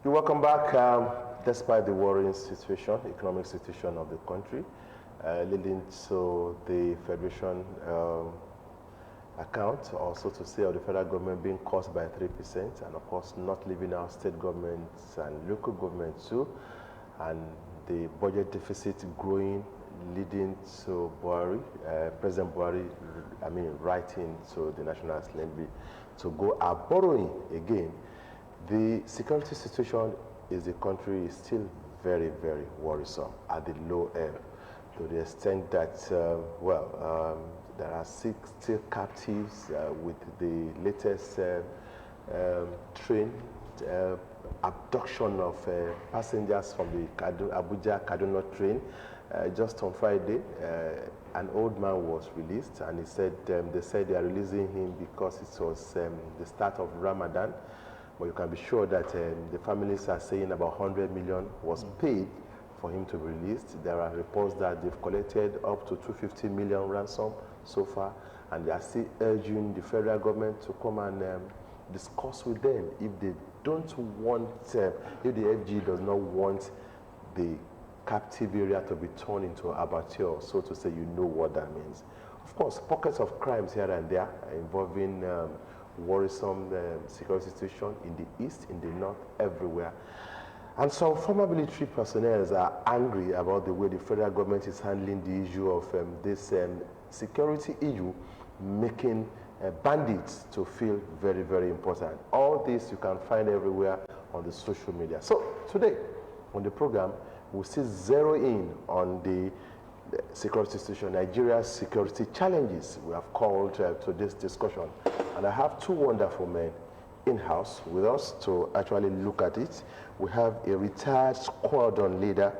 You're welcome back. Despite the worrying situation, economic situation of the country, leading to the Federation account, also to say of the federal government being cut by 3%, and of course not leaving out state governments and local governments too, and the budget deficit growing, leading to President Buhari, writing to the National Assembly to go out borrowing again. The security situation in the country is still very, very worrisome at the low end, to the extent that, there are still captives with the latest train abduction of passengers from the Abuja-Kaduna train. Just on Friday, an old man was released, and he said they said they are releasing him because it was the start of Ramadan. But you can be sure that the families are saying about 100 million was paid for him to be released. There are reports that they've collected up to 250 million ransom so far, and they are still urging the federal government to come and discuss with them if they don't want, if the FG does not want the captive area to be turned into abattoir, so to say. You know what that means. Of course, pockets of crimes here and there involving worrisome security situation in the east, in the north, everywhere. And some former military personnel are angry about the way the federal government is handling the issue of this security issue, making bandits to feel very, very important. All this you can find everywhere on the social media. So today on the program, we'll still zero in on the security situation, Nigeria's security challenges, we have called to this discussion. And I have two wonderful men in-house with us to actually look at it. We have a retired squadron leader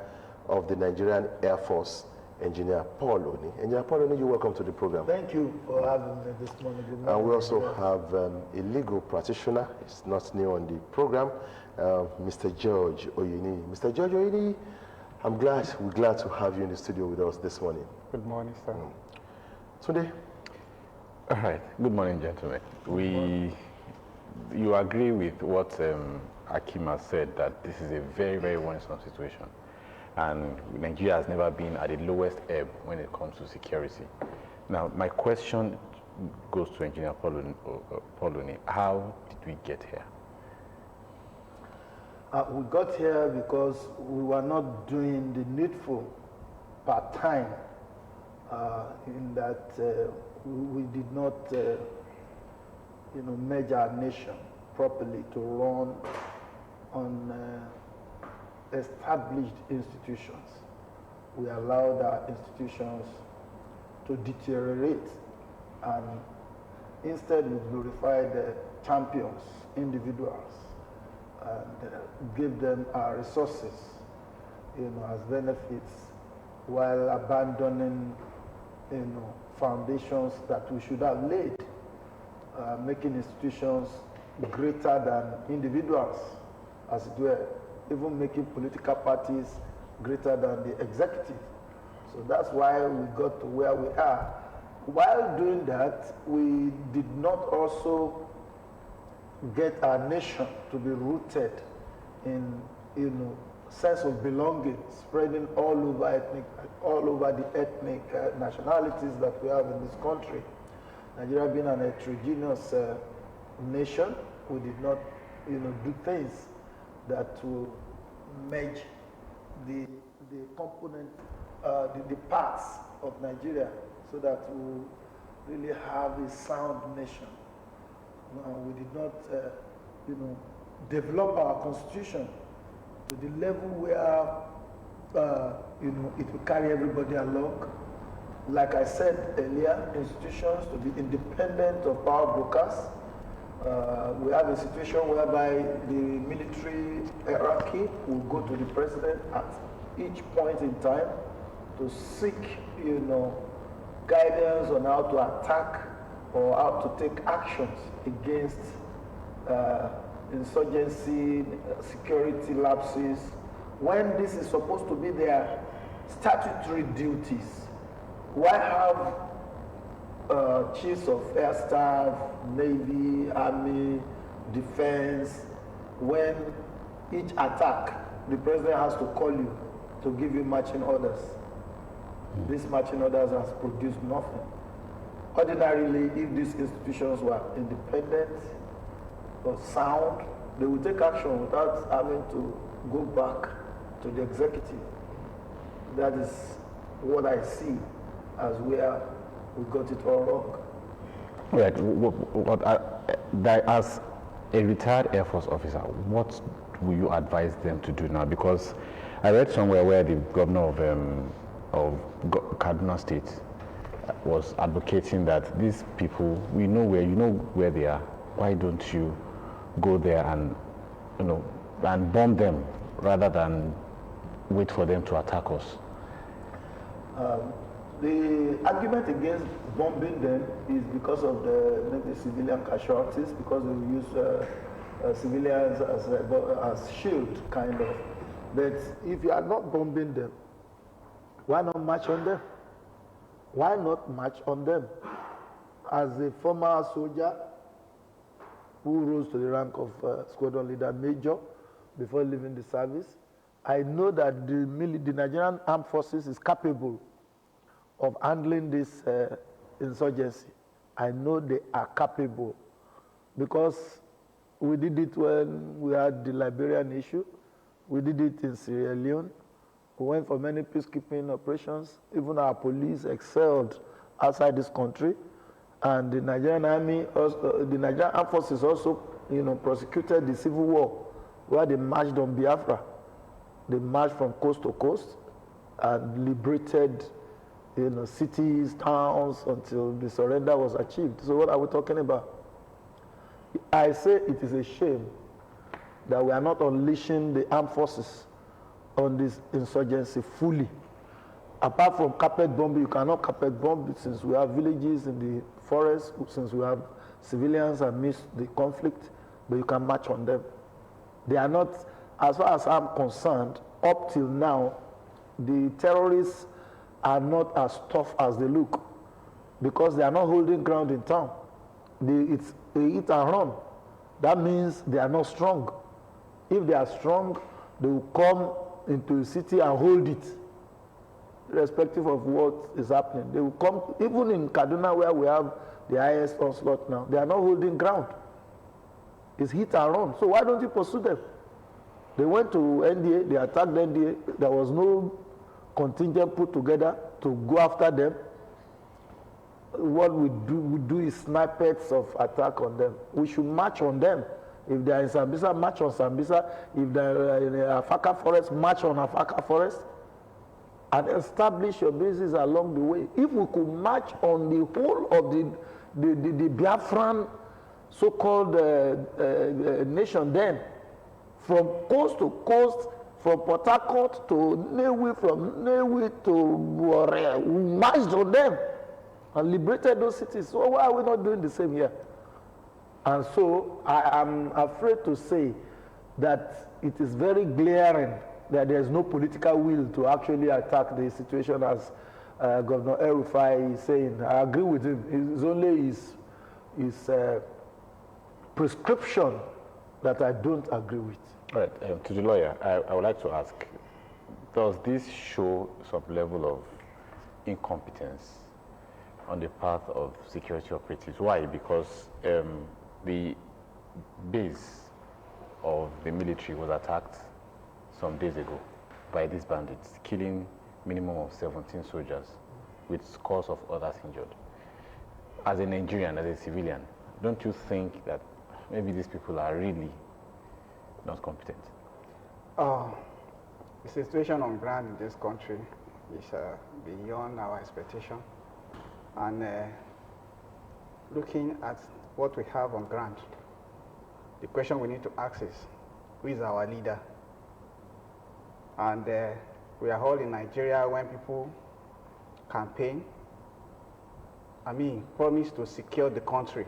of the Nigerian Air Force, Engineer Paul Oni. Engineer Paul Oni, you're welcome to the program. Thank you for having me this morning. Good morning. And we also have a legal practitioner, it's not new on the program, Mr. George Oyini. Mr. George Oyini, we're glad to have you in the studio with us this morning. Good morning, sir. Today. All right. Good morning, gentlemen. You agree with what Akim has said, that this is a very, very worrisome situation, and Nigeria has never been at the lowest ebb when it comes to security. Now, my question goes to Engineer Paul Oni. How did we get here? We got here because we were not doing the needful part-time, in that we did not manage our nation properly to run on established institutions. We allowed our institutions to deteriorate, and instead we glorified champions, individuals, and give them our resources, as benefits, while abandoning, foundations that we should have laid, making institutions greater than individuals, as it were, even making political parties greater than the executive. So that's why we got to where we are. While doing that, we did not also get our nation to be rooted in, sense of belonging, spreading all over the ethnic nationalities that we have in this country. Nigeria being an heterogeneous nation, we did not, do things that will merge the component, the parts of Nigeria, so that we really have a sound nation. We did not, develop our constitution to the level where, it will carry everybody along. Like I said earlier, institutions to be independent of power brokers. We have a situation whereby the military hierarchy will go to the president at each point in time to seek, guidance on how to attack or how to take actions against insurgency, security lapses, when this is supposed to be their statutory duties. Why have chiefs of air staff, Navy, Army, Defense, when each attack, the president has to call you to give you marching orders. These marching orders has produced nothing. Ordinarily, if these institutions were independent or sound, they would take action without having to go back to the executive. That is what I see as where we got it all wrong. Right. As a retired Air Force officer, what will you advise them to do now? Because I read somewhere where the governor of Kaduna State was advocating that these people, you know where they are. Why don't you go there and bomb them rather than wait for them to attack us? The argument against bombing them is because of the civilian casualties, because they use civilians as shield, kind of. But if you are not bombing them, why not march on them? Why not march on them? As a former soldier who rose to the rank of squadron leader major before leaving the service, I know that the Nigerian Armed Forces is capable of handling this insurgency. I know they are capable because we did it when we had the Liberian issue. We did it in Sierra Leone. We went for many peacekeeping operations. Even our police excelled outside this country. And the Nigerian Army, the Nigerian Armed Forces also, prosecuted the civil war where they marched on Biafra. They marched from coast to coast and liberated, cities, towns until the surrender was achieved. So what are we talking about? I say it is a shame that we are not unleashing the armed forces on this insurgency fully. Apart from carpet bombing, you cannot carpet bomb since we have villages in the forest, since we have civilians amidst the conflict, but you can march on them. They are not, as far as I'm concerned, up till now, the terrorists are not as tough as they look because they are not holding ground in town. They eat and run. That means they are not strong. If they are strong, they will come into the city and hold it, irrespective of what is happening. They will come, even in Kaduna where we have the highest onslaught now, they are not holding ground. It's hit and run. So why don't you pursue them? They went to NDA, they attacked NDA, there was no contingent put together to go after them. What we do is snipers of attack on them. We should march on them. If they are in Sambisa, march on Sambisa. If they are in Afaka forest, march on Afaka forest. And establish your bases along the way. If we could march on the whole of the Biafran so-called nation then, from coast to coast, from Port Harcourt to Newi, from Newi to Warrior, we marched on them and liberated those cities. So why are we not doing the same here? And so I am afraid to say that it is very glaring that there is no political will to actually attack the situation as Governor El-Rufai is saying. I agree with him. It's only his prescription that I don't agree with. All right, to the lawyer, I would like to ask, does this show some level of incompetence on the part of security operatives? Why? Because the base of the military was attacked some days ago by these bandits, killing minimum of 17 soldiers with scores of others injured. As a Nigerian, as a civilian, don't you think that maybe these people are really not competent? The situation on ground in this country is beyond our expectation. And looking at what we have on ground, the question we need to ask is, who is our leader? And we are all in Nigeria when people campaign, promise to secure the country.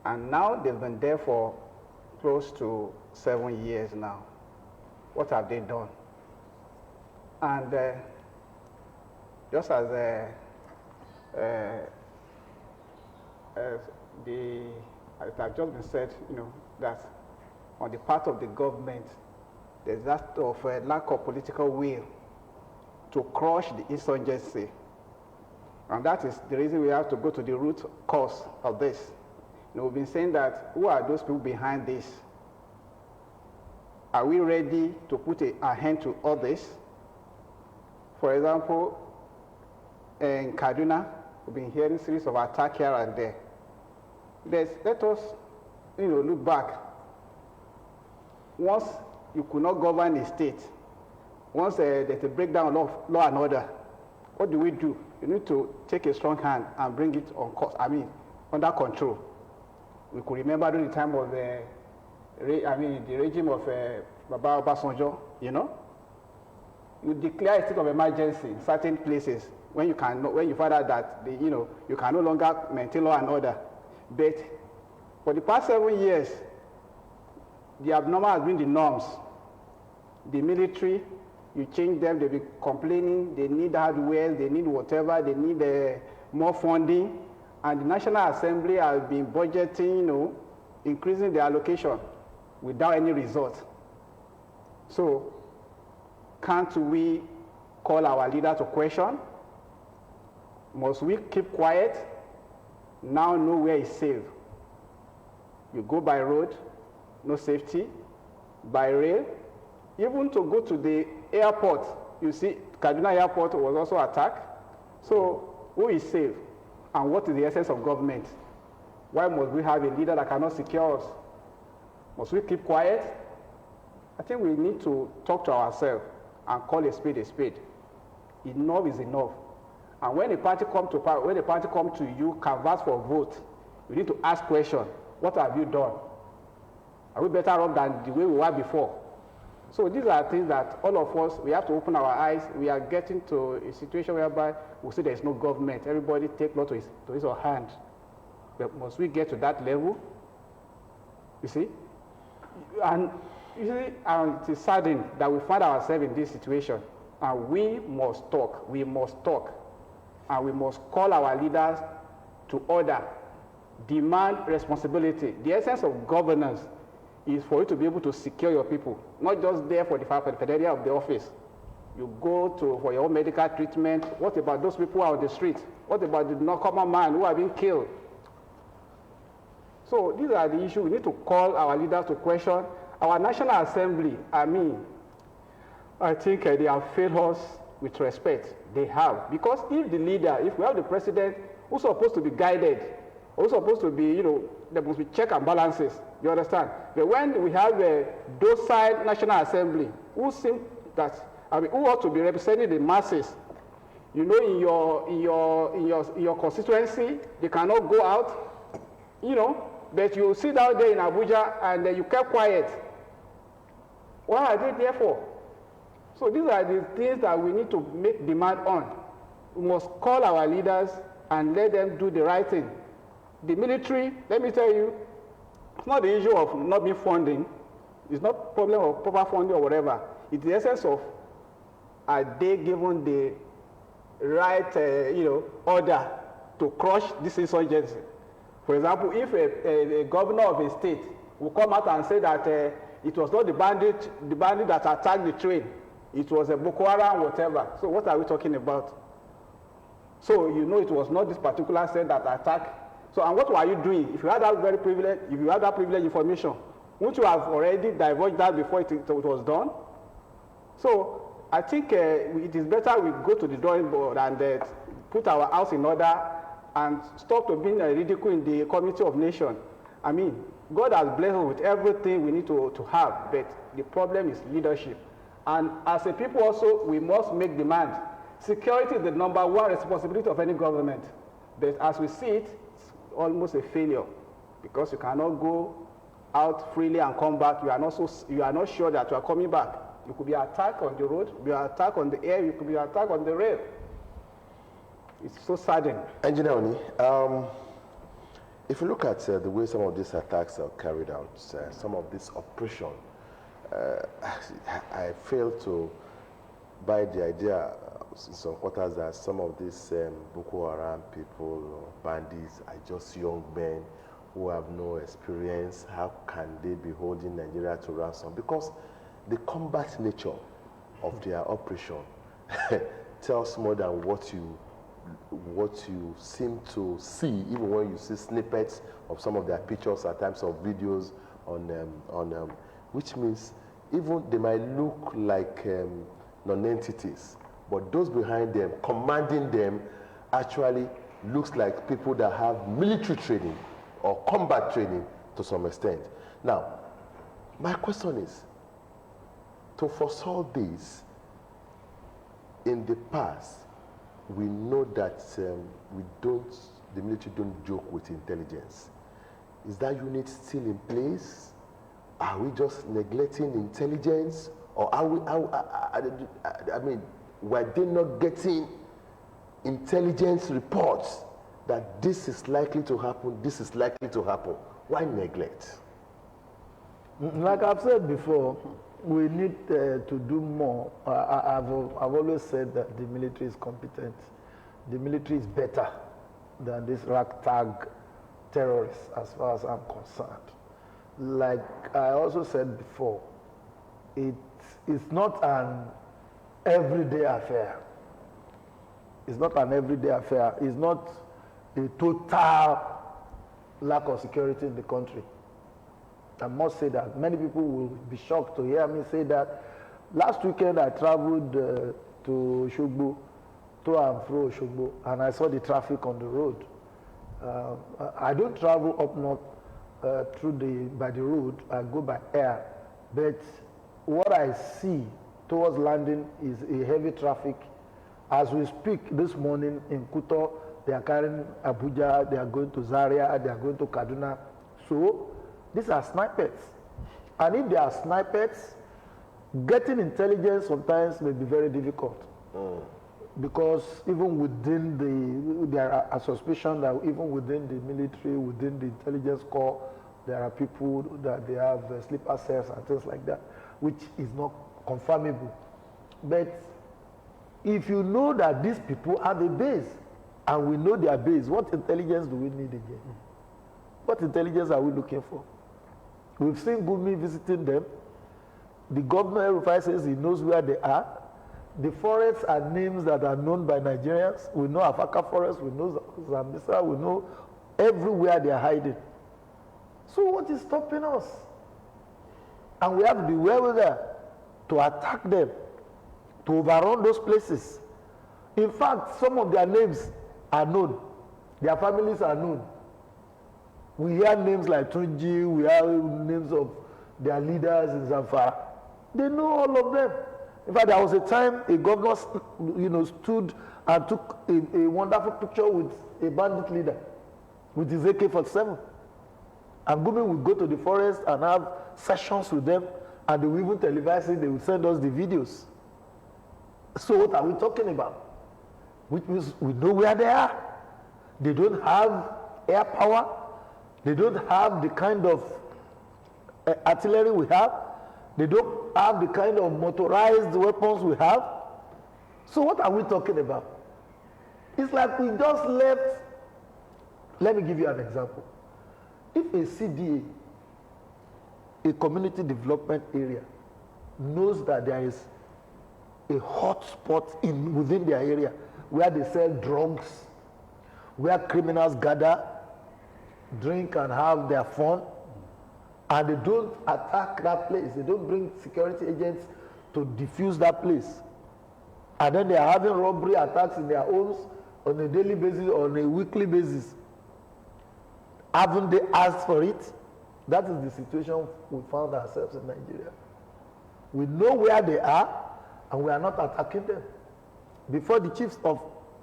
And now they've been there for close to 7 years now. What have they done? And just as it has just been said, that on the part of the government, there's that of a lack of political will to crush the insurgency. And that is the reason we have to go to the root cause of this. You know, we've been saying that, who are those people behind this? Are we ready to put a hand to all this? For example, in Kaduna, we've been hearing series of attacks here and there. Let us, look back. Once you could not govern a state, once there's a breakdown of law and order, what do? You need to take a strong hand and bring it under control. We could remember during the time of the regime of Baba Obasanjo, you declare a state of emergency in certain places when you find out that you can no longer maintain law and order. But for the past 7 years, the abnormal has been the norms. The military, you change them, they'll be complaining, they need hardware, they need whatever, they need more funding. And the National Assembly has been budgeting, increasing the allocation without any result. So, can't we call our leader to question? Must we keep quiet? Now nowhere is safe. You go by road, no safety. By rail, even to go to the airport, you see Kaduna airport was also attacked. So who is safe? And what is the essence of government? Why must we have a leader that cannot secure us? Must we keep quiet? I think we need to talk to ourselves and call a spade a spade. Enough is enough. And when a party comes to power, when a party comes to you, canvass for a vote, you need to ask questions. What have you done? Are we better off than the way we were before? So these are things that all of us, we have to open our eyes. We are getting to a situation whereby we see there is no government. Everybody take law to his or hand. But must we get to that level? You see? And you see, it is saddening that we find ourselves in this situation. And we must talk. We must talk. And we must call our leaders to order, demand responsibility. The essence of governance is for you to be able to secure your people, not just there for the fidelity of the office. You go for your own medical treatment. What about those people who are on the street? What about the non-common man who are being killed? So these are the issues. We need to call our leaders to question. Our National Assembly, I think they have failed us with respect. They have. Because if we have the president who's supposed to be guided, who's supposed to be, there must be check and balances. You understand? But when we have a docile National Assembly, who ought to be representing the masses, in your constituency, they cannot go out, but you sit down there in Abuja and you kept quiet. What are they there for? So these are the things that we need to make demand on. We must call our leaders and let them do the right thing. The military, let me tell you, it's not the issue of not being funding. It's not problem of proper funding or whatever. It's the essence of, are they given the right, order to crush this insurgency? For example, if a governor of a state will come out and say that it was not the bandit that attacked the train, it was a Boko Haram, whatever. So what are we talking about? So it was not this particular set that attacked. So, and what were you doing? If you had that privileged information, wouldn't you have already divulged that before it was done? So, I think it is better we go to the drawing board and put our house in order and stop to being ridiculed in the community of nations. God has blessed us with everything we need to have, but the problem is leadership. And as a people also, we must make demand. Security is the number one responsibility of any government. But as we see it, almost a failure, because you cannot go out freely and come back. You are not sure that you are coming back. You could be attacked on the road, you could be attacked on the air, you could be attacked on the rail. It's so saddening. Engineer Oni, if you look at the way some of these attacks are carried out, some of this oppression, I fail to buy the idea in some quarters that some of these Boko Haram people or bandits are just young men who have no experience, how can they be holding Nigeria to ransom? Because the combat nature of their operation tells more than what you seem to see, even when you see snippets of some of their pictures at times of videos on which means even they might look like non-entities, but those behind them, commanding them, actually looks like people that have military training or combat training to some extent. Now, my question is, to forestall this, in the past, we know that the military don't joke with intelligence. Is that unit still in place? Are we just neglecting intelligence? Or are we, I mean, were they not getting intelligence reports that this is likely to happen, this is likely to happen? Why neglect? Like I've said before, we need to do more. I've always said that the military is competent. The military is better than this ragtag terrorists as far as I'm concerned. Like I also said before, it's not an everyday affair. It's not an everyday affair. It's not a total lack of security in the country. I must say that. Many people will be shocked to hear me say that. Last weekend I traveled to Oshogbo, to and fro Oshogbo, and I saw the traffic on the road. I don't travel up north by the road. I go by air. But what I see towards landing is a heavy traffic. As we speak this morning in Kuto, they are carrying Abuja, they are going to Zaria, they are going to Kaduna. So these are snipers. And if they are snipers, getting intelligence sometimes may be very difficult. Because even within there are a suspicion that even within the military, within the intelligence corps, there are people that they have sleeper cells and things like that, which is not confirmable. But if you know that these people have a base, and we know their base, what intelligence do we need again? What intelligence are we looking for? We've seen Gumi visiting them. The governor Rufai says he knows where they are. The forests are names that are known by Nigerians. We know Afaka Forest, we know Zambisa, we know everywhere they are hiding. So what is stopping us? And we have the wherewithal to attack them, to overrun those places. In fact, some of their names are known. Their families are known. We hear names like Tunji, we hear names of their leaders in Zamfara. They know all of them. In fact, there was a time a governor, stood and took a wonderful picture with a bandit leader, with his AK-47. And Gumi would go to the forest and have sessions with them, and they would even televise it, they would send us the videos. So what are we talking about? Which means we know where they are. They don't have air power. They don't have the kind of artillery we have. They don't have the kind of motorized weapons we have. So what are we talking about? It's like we just left. Let me give you an example. If a CDA, a community development area, knows that there is a hot spot within their area where they sell drugs, where criminals gather, drink and have their fun, and they don't attack that place, they don't bring security agents to defuse that place, and then they are having robbery attacks in their homes on a daily basis, on a weekly basis, haven't they asked for it? That is the situation we found ourselves in Nigeria. We know where they are, and we are not attacking them. Before the chiefs of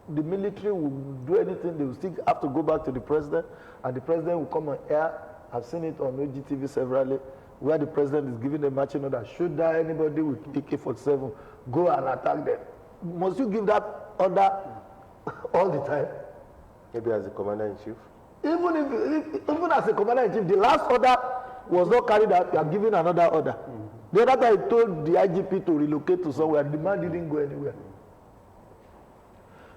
the military will do anything, they will still have to go back to the president, and the president will come on air. I've seen it on OGTV severally, where the president is giving a marching order, should there anybody with AK-47, go and attack them. Must you give that order all the time? Maybe as the commander-in-chief? Even as a commander-in-chief, the last order was not carried out, you are giving another order. The other time I told the IGP to relocate to somewhere, the man didn't go anywhere.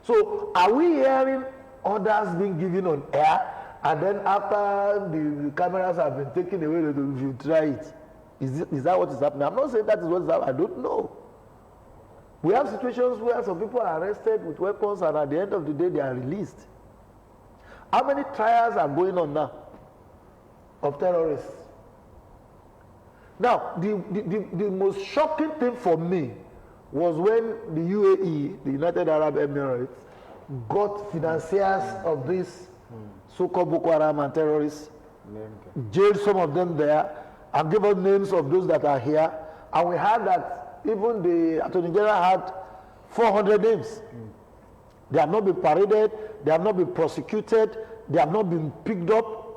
So are we hearing orders being given on air And then after the cameras have been taken away, if you try it, is that what is happening? I'm not saying that is what is happening. I don't know. We have situations where some people are arrested with weapons and at the end of the day they are released. How many trials are going on now of terrorists? Now, the most shocking thing for me was when the UAE, the United Arab Emirates, got financiers of these so-called Boko Haram and terrorists, jailed some of them there, and gave us names of those that are here. And we heard that even the Attorney General had 400 names. They have not been paraded, they have not been prosecuted, they have not been picked up.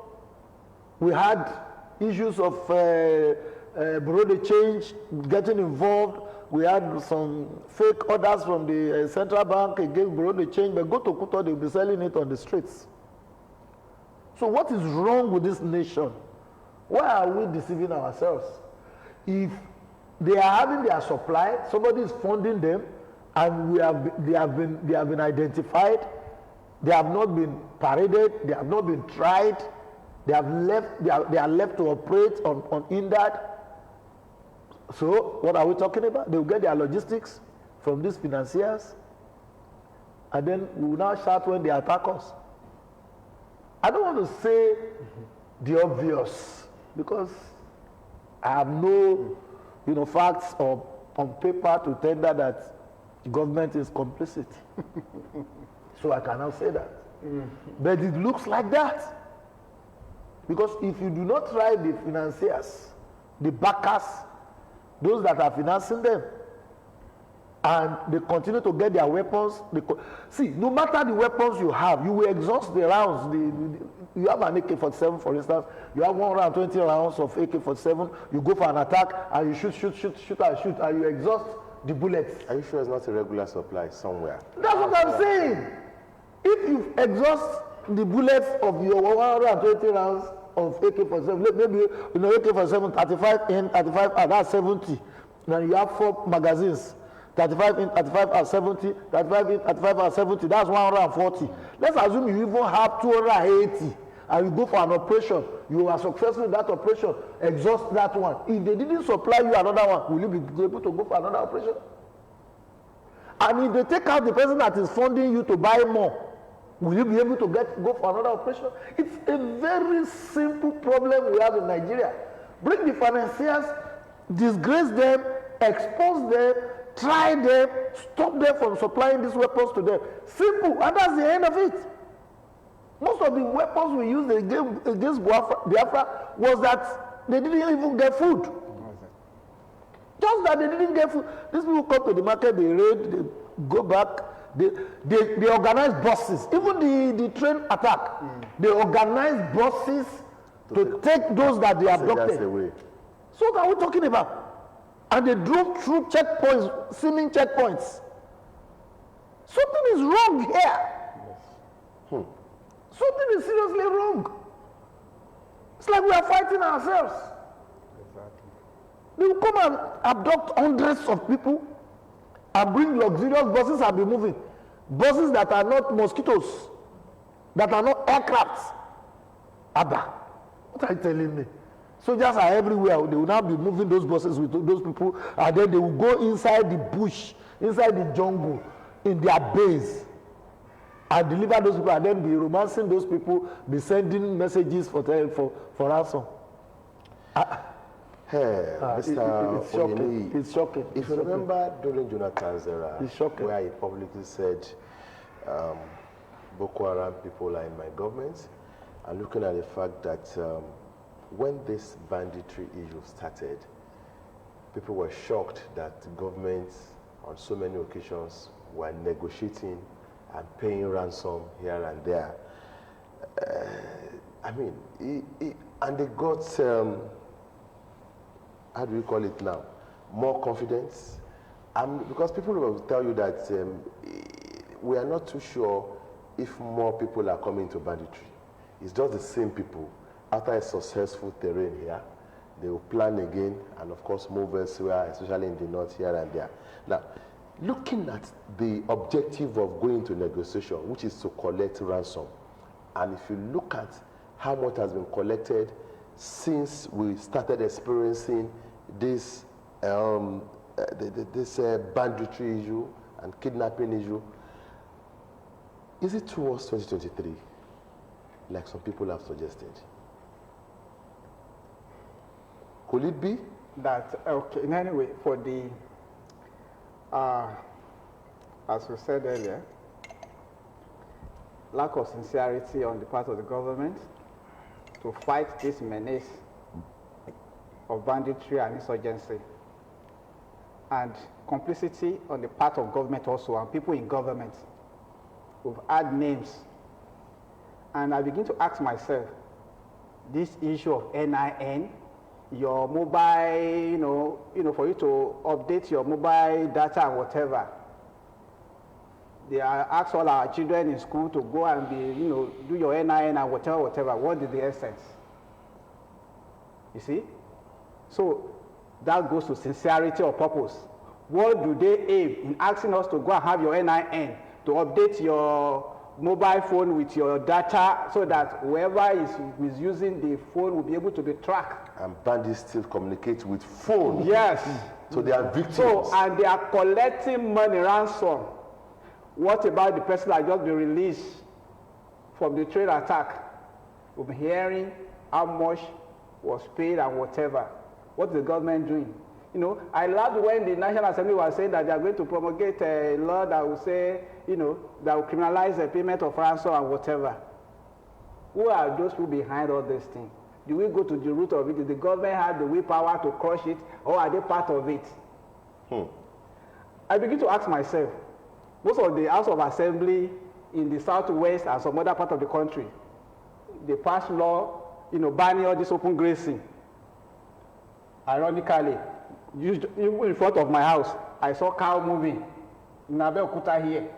We had issues of bureau de change getting involved. We had some fake orders from the central bank against bureau de change, but go to Kuto, they'll be selling it on the streets. So what is wrong with this nation? Why are we deceiving ourselves? If they are having their supply, somebody is funding them, and they have been identified, they have not been paraded, they have not been tried, they are left to operate on hindered. So what are we talking about? They will get their logistics from these financiers, and then we will now shout when they attack us. I don't want to say the obvious because I have no facts or on paper to tender that the government is complicit. So I cannot say that. But it looks like that. Because if you do not try the financiers, the backers, those that are financing them, and they continue to get their weapons, see, no matter the weapons you have, you will exhaust the rounds. You have an AK-47, for instance, you have 120 rounds of AK-47, you go for an attack, and you shoot, and you exhaust the bullets. Are you sure it's not a regular supply somewhere? That's what I'm saying. If you exhaust the bullets of your 120 rounds of AK-47, maybe AK-47, 35 in, 35 out, that's 70. Now you have 4 magazines, 35 in, 35 out, 70, 35 in, 35 out, 70, that's 140. Let's assume you even have 280 and you go for an operation, you are successful in that operation, exhaust that one. If they didn't supply you another one, will you be able to go for another operation? And if they take out the person that is funding you to buy more, will you be able to go for another operation? It's a very simple problem we have in Nigeria. Bring the financiers, disgrace them, expose them, try them, stop them from supplying these weapons to them. Simple, and that's the end of it. Most of the weapons we used against Biafra was that they didn't even get food. Just that they didn't get food. These people come to the market, they raid, they go back, they organize buses. Even the train attack, they organize buses to take those that they abducted. So what are we talking about? And they drove through checkpoints, seeming checkpoints. Something is wrong here. Something is seriously wrong. It's like we are fighting ourselves. Exactly. They will come and abduct hundreds of people and bring luxurious buses and be moving. Buses that are not mosquitoes, that are not aircrafts. Abba, what are you telling me? Soldiers are everywhere. They will now be moving those buses with those people, and then they will go inside the bush, inside the jungle, in their base, and deliver those people, and then be romancing those people, be sending messages for ransom. Hey, Mr. It's shocking. It's shocking. If you remember during Jonathan's era, where he publicly said, Boko Haram people are in my government, and looking at the fact that when this banditry issue started, people were shocked that governments on so many occasions were negotiating and paying ransom here and there. And they got, how do you call it now, more confidence. Because people will tell you that we are not too sure if more people are coming to banditry. It's just the same people. After a successful terrain here, they will plan again and of course move elsewhere, especially in the north here and there. Now, looking at the objective of going to negotiation, which is to collect ransom, and if you look at how much has been collected since we started experiencing this banditry issue and kidnapping issue? Is it towards 2023, like some people have suggested? Could it be? That, okay, in any way, for the, as we said earlier, lack of sincerity on the part of the government to fight this menace of banditry and insurgency, and complicity on the part of government also, and people in government who've had names. And I begin to ask myself, this issue of NIN, your mobile, for you to update your mobile data and whatever, they ask all our children in school to go and do your NIN and whatever. What is the essence? You see? So that goes to sincerity of purpose. What do they aim in asking us to go and have your NIN, to update your mobile phone with your data so that whoever is misusing the phone will be able to be tracked? And bandits still communicate with phone. Yes. So they are victims. So, and they are collecting money ransom. What about the person that just been released from the train attack? We've been hearing how much was paid and whatever. What is the government doing? I loved when the National Assembly was saying that they are going to promulgate a law that will say, that will criminalize the payment of ransom and whatever. Who are those people behind all these things? Do we go to the root of it? Does the government have the willpower to crush it, or are they part of it? I begin to ask myself, most of the House of Assembly in the Southwest and some other part of the country, they pass law, banning all this open grazing. Ironically, in front of my house, I saw cow moving in Abeokuta here.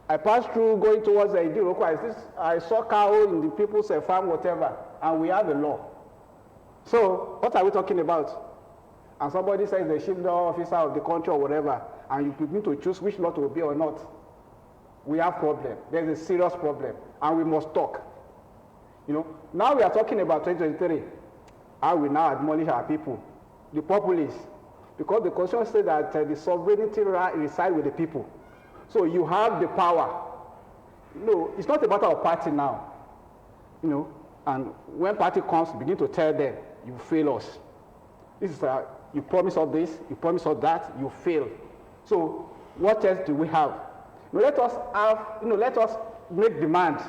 I passed through going towards the Abeokuta. I saw cow in the people's farm, whatever, and we have a law. So what are we talking about? And somebody says the chief law officer of the country or whatever, and you need to choose which law to obey or not. We have problem. There's a serious problem, and we must talk. Now we are talking about 2023. How we now admonish our people, the populace, because the Constitution says that the sovereignty resides with the people. So you have the power. It's not a matter of party now. And when party comes, begin to tell them, you fail us. This is you promise us this, you promise us that, you fail. So what else do we have? Let us make demand.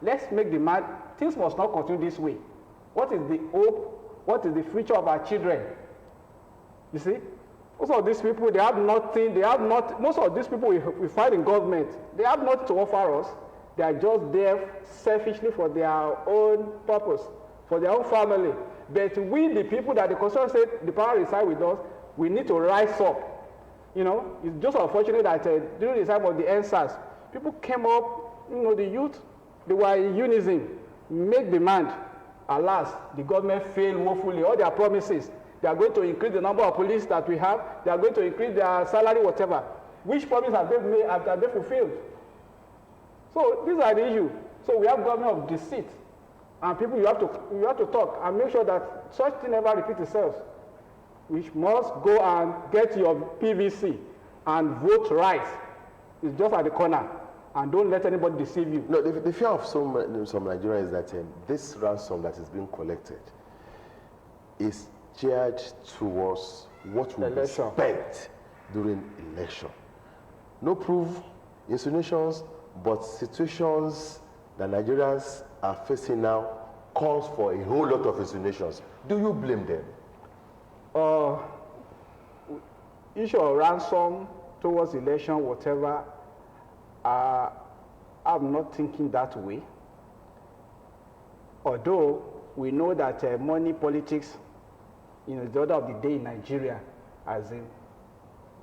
Let's make demand. Things must not continue this way. What is the hope? What is the future of our children? You see? Most of these people, they have nothing, most of these people we find in government, they have nothing to offer us. They are just there selfishly for their own purpose, for their own family. But we, the people that the Constitution said the power resides with us, we need to rise up. It's just unfortunate that during the time of the NSAS, people came up, the youth, they were in unison, make demand. Alas, the government failed woefully. All their promises, they are going to increase the number of police that we have, they are going to increase their salary, whatever. Which promise have they made, have they fulfilled? So these are the issues. So we have government of deceit. And people, you have to talk and make sure that such thing never repeats itself. We must go and get your PVC and vote right. It's just at the corner. And don't let anybody deceive you. No, the fear of some Nigerians is that this ransom that is being collected is geared towards what will be spent during election. No proof, insinuations, but situations that Nigerians are facing now calls for a whole lot of insinuations. Do you blame them? Issue of ransom towards election, whatever, I'm not thinking that way. Although we know that money politics, is the order of the day in Nigeria, as in,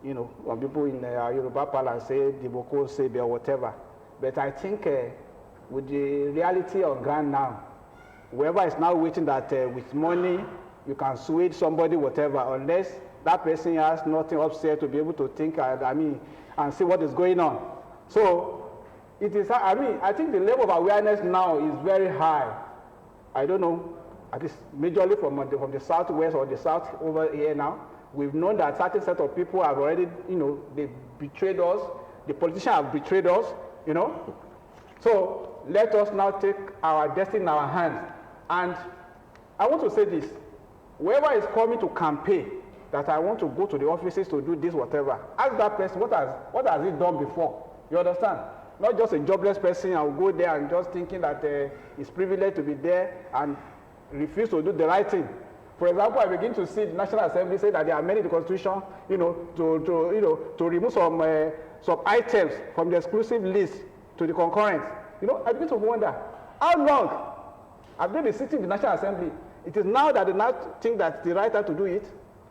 when people in Yoruba Parliament say, Diboko, Sebe, or whatever. But I think with the reality on ground now, whoever is now waiting that with money, you can sway somebody, whatever, unless that person has nothing upstairs to be able to think, and see what is going on. So it is, I mean, I think the level of awareness now is very high. I don't know, at least majorly from the southwest or the south over here now. We've known that certain set of people have already, you know, they betrayed us. The politicians have betrayed us, you know. So let us now take our destiny in our hands. And I want to say this, whoever is coming to campaign that I want to go to the offices to do this, whatever, ask that person, what has he done before? You understand? Not just a jobless person and will go there and just thinking that he's privileged to be there and refuse to do the right thing. For example, I begin to see the National Assembly say that they are amending the Constitution, you know, to remove some items from the exclusive list to the concurrent. You know, I begin to wonder, how long have they been sitting in the National Assembly? It is now that they now think that the right time to do it.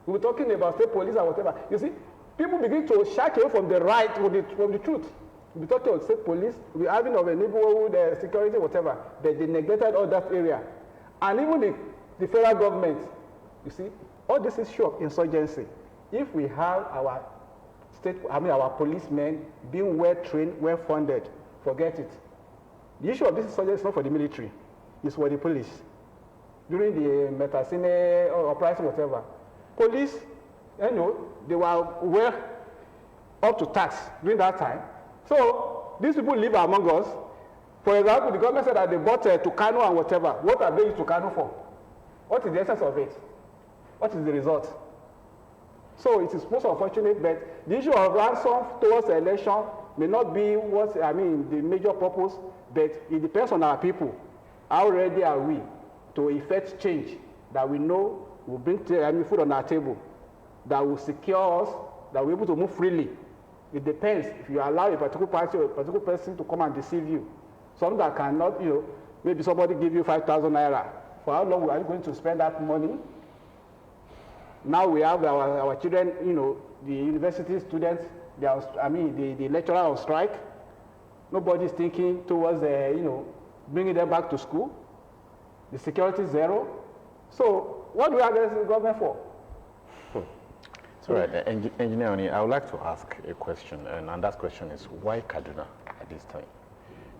We were talking about state police or whatever. You see, people begin to shy away from the right, from the truth. We talking about state police, we're having of a neighborhood security, whatever, but they neglected all that area. And even the federal government, you see, all this issue of insurgency, if we have our our policemen being well trained, well funded, forget it. The issue of this insurgency is not for the military, it's for the police. During the Metasine or uprising, whatever, police, you know, they were well up to tax during that time. So these people live among us. For example, the government said that they bought Tucano and whatever. What are they used Tucano for? What is the essence of it? What is the result? So it is most unfortunate, but the issue of ransom towards the election may not be what, I mean, the major purpose, but it depends on our people. How ready are we to effect change that we know will bring food on our table, that will secure us, that we're able to move freely. It depends if you allow a particular party or a particular person to come and deceive you. Some that cannot, you know, maybe somebody give you 5,000 naira. For how long are you going to spend that money? Now we have our children, you know, the university students, the lecturer on strike. Nobody's thinking towards, you know, bringing them back to school. The security is zero. So what do we have the government for? All right, Engineer Oni, I would like to ask a question, and that question is, why Kaduna at this time?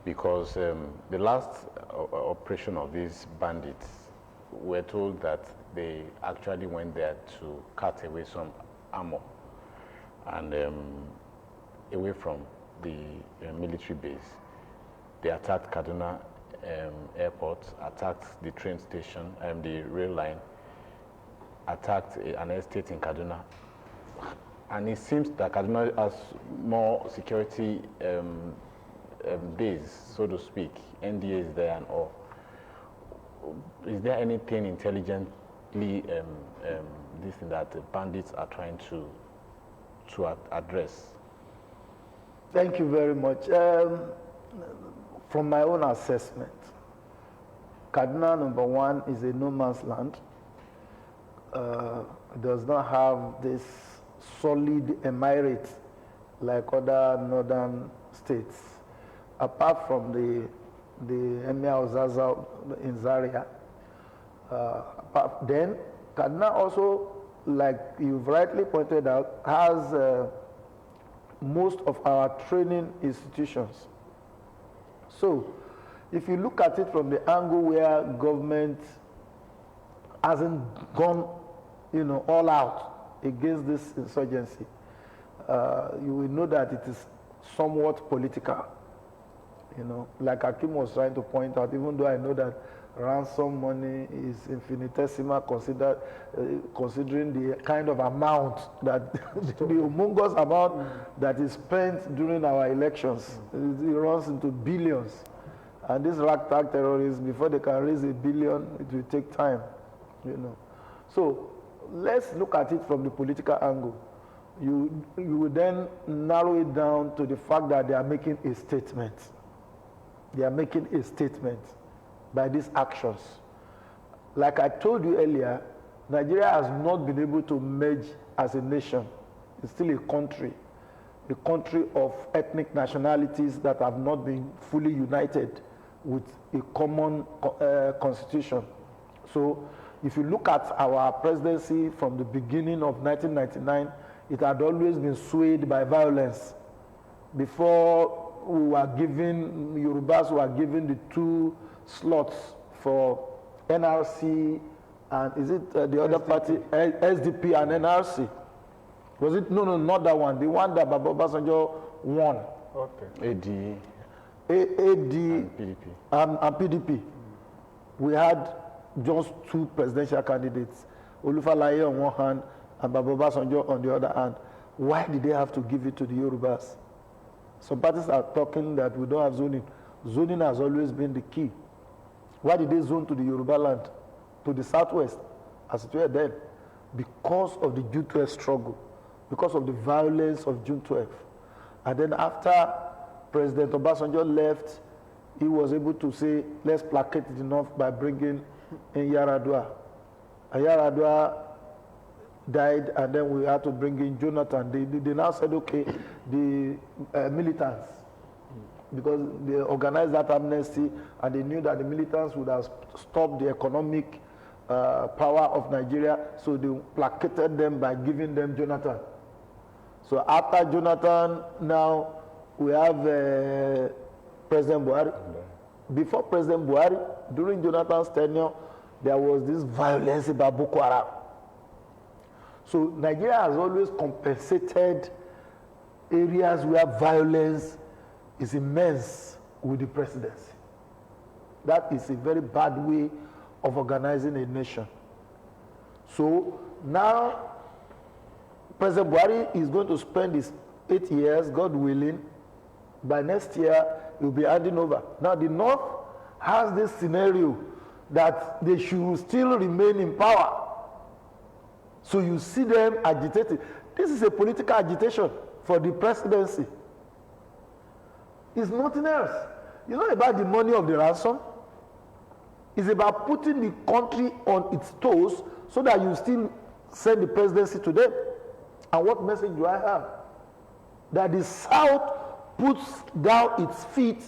Because the last operation of these bandits, we're told that they actually went there to cut away some armor and away from the military base. They attacked Kaduna airport, attacked the train station, the rail line, attacked an estate in Kaduna. And it seems that Kaduna has more security base, so to speak. NDA is there and all. Is there anything intelligently this thing that the bandits are trying to address? Thank you very much. From my own assessment, Kaduna, number one, is a no man's land. Does not have this solid emirate like other northern states, apart from the Emir of Zaza in Zaria. Then Kaduna also, like you've rightly pointed out, has most of our training institutions. So if you look at it from the angle where government hasn't gone, you know, all out against this insurgency, you will know that it is somewhat political. You know, like Akim was trying to point out, even though I know that ransom money is infinitesimal considering the kind of amount that, the humongous amount that is spent during our elections. It runs into billions. And these ragtag terrorists, before they can raise $1 billion, it will take time, you know. So let's look at it from the political angle. You will then narrow it down to the fact that they are making a statement. They are making a statement by these actions. Like I told you earlier, Nigeria has not been able to merge as a nation. It's still a country of ethnic nationalities that have not been fully united with a common constitution. So if you look at our presidency from the beginning of 1999, it had always been swayed by violence. Before Yorubas were given the 2 slots for NRC and is it the other party, SDP and NRC? Was it? No, not that one. The one that Baba Obasanjo won. Okay. AD and PDP. And PDP. We had just 2 presidential candidates, Olufalaye on one hand and Baba Obasanjo on the other hand. Why did they have to give it to the Yorubas? Some parties are talking that we don't have zoning. Zoning has always been the key. Why did they zone to the Yoruba land, to the southwest, as it were then? Because of the June 12 struggle, because of the violence of June 12. And then after President Obasanjo left, he was able to say, let's placate it enough by bringing in Yaradua. And Yaradua died, and then we had to bring in Jonathan. They now said, okay, the militants, because they organized that amnesty, and they knew that the militants would have stopped the economic power of Nigeria, so they placated them by giving them Jonathan. So after Jonathan, now we have President Buhari. Before President Buhari, during Jonathan's tenure, there was this violence about Boko Haram. So Nigeria has always compensated areas where violence is immense with the presidency. That is a very bad way of organizing a nation. So now President Buhari is going to spend his 8 years, God willing. By next year, he will be handing over. Now the North has this scenario that they should still remain in power. So you see them agitating. This is a political agitation for the presidency. It's nothing else. It's not about the money of the ransom. It's about putting the country on its toes so that you still send the presidency to them. And what message do I have? That the South puts down its feet,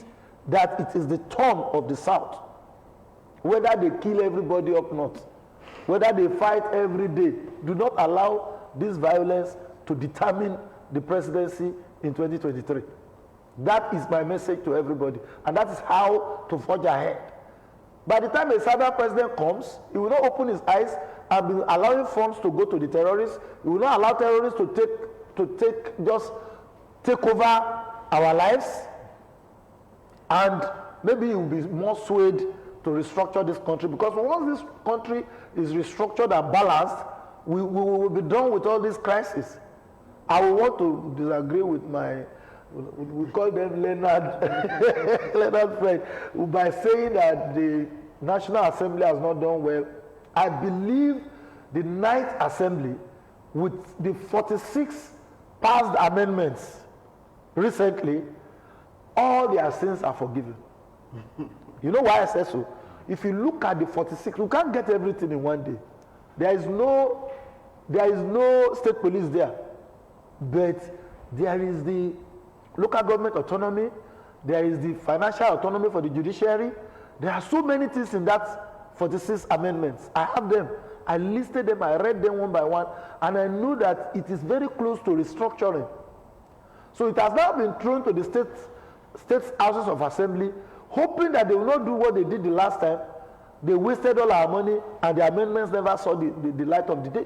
that it is the turn of the South. Whether they kill everybody up north, whether they fight every day, do not allow this violence to determine the presidency in 2023. That is my message to everybody. And that is how to forge ahead. By the time a Southern president comes, he will not open his eyes and be allowing funds to go to the terrorists. He will not allow terrorists to take over our lives. And maybe he will be more swayed to restructure this country, because once this country is restructured and balanced, we will be done with all these crises. I will want to disagree with my, we call them Leonard, Leonard friend, by saying that the National Assembly has not done well. I believe the 9th Assembly, with the 46 passed amendments recently, all their sins are forgiven. You know why I say so? If you look at the 46, you can't get everything in one day. There is no state police there, but there is the local government autonomy, there is the financial autonomy for the judiciary. There are so many things in that 46 amendments. I have them. I listed them, I read them one by one, and I know that it is very close to restructuring. So it has now been thrown to the state houses of assembly, hoping that they will not do what they did the last time. They wasted all our money, and the amendments never saw the light of the day.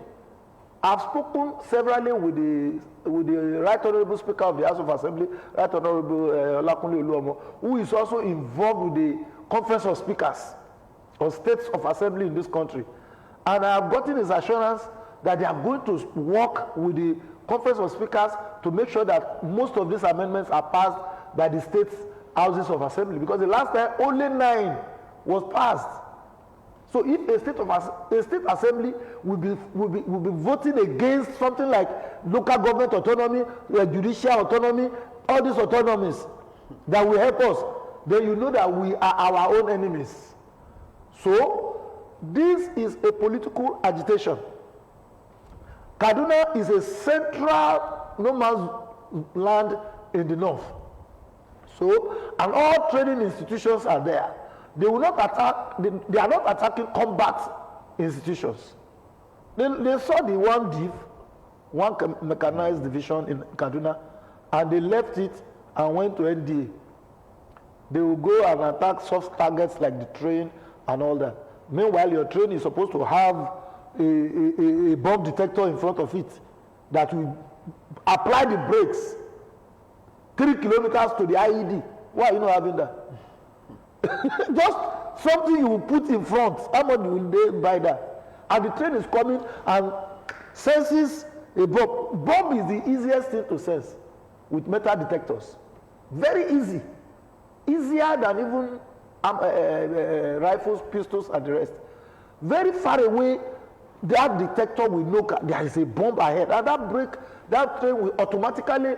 I've spoken severally with the Right Honorable Speaker of the House of Assembly, Right Honorable Olakunle Oluomo, who is also involved with the Conference of Speakers or States of Assembly in this country. And I have gotten his assurance that they are going to work with the Conference of Speakers to make sure that most of these amendments are passed by the states' houses of assembly, because the last time only 9 was passed. So if a state assembly will be voting against something like local government autonomy, judicial autonomy, all these autonomies that will help us, then you know that we are our own enemies. So this is a political agitation. Kaduna is a central no man's land in the north. So, and all training institutions are there. They will not attack, they are not attacking combat institutions. They saw the one mechanized division in Kaduna, and they left it and went to NDA. They will go and attack soft targets like the train and all that. Meanwhile, your train is supposed to have a bomb detector in front of it that will apply the brakes 3 kilometers to the IED. Why are you not having that? Just something you will put in front. How much will they buy that? And the train is coming and senses a bomb. Bomb is the easiest thing to sense with metal detectors. Very easy. Easier than even rifles, pistols, and the rest. Very far away, that detector will know there is a bomb ahead. And that train will automatically,